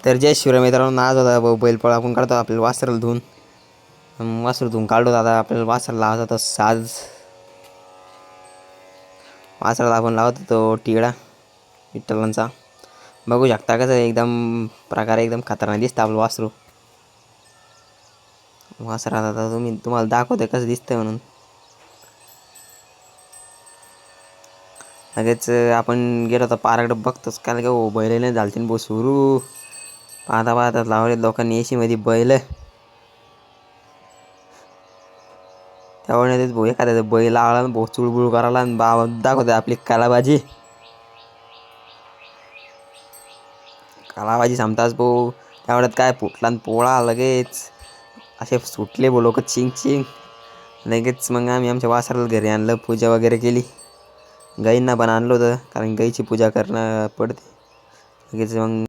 तर जय शिवराय मित्रांनो, आज होता बैलपोळा. आपण काढतो आपल्याला वासराला धुवून, वासरू धुवून काढतो. आता आपल्याला वासराला लावत होता साज. वासराला आपण लावत होतो टिळा विठ्ठलांचा. बघू शकता कसं एकदम प्रकारे एकदम खतरनाक दिसतं आपलं वासरू. वासराला आता तुम्हाला दाखवते कसं दिसतंय म्हणून. लगेच आपण गेलो तर पाराकडे बघतोच काय का हो, बैल नाही झालते भाऊ सुरू. पाहता पाहता लावले लोकांनी एसी मध्ये बैल. त्यामुळे तेच भाऊ एखाद्या बैल आला भाऊ चुळबुळ करायला आणि बाबा दाखवते आपली कलाबाजी. कलाबाजी संपताच भाऊ त्यावेळेत काय फुटला आणि पोळा लगेच असे सुटले भाऊ लोक चिंग चिंग. लगेच मग आम्ही आमच्या वासराला घरी आणलं, पूजा वगैरे केली. गाईंना पण आणलं होतं कारण गाईची पूजा करणं पडते लगेच. मग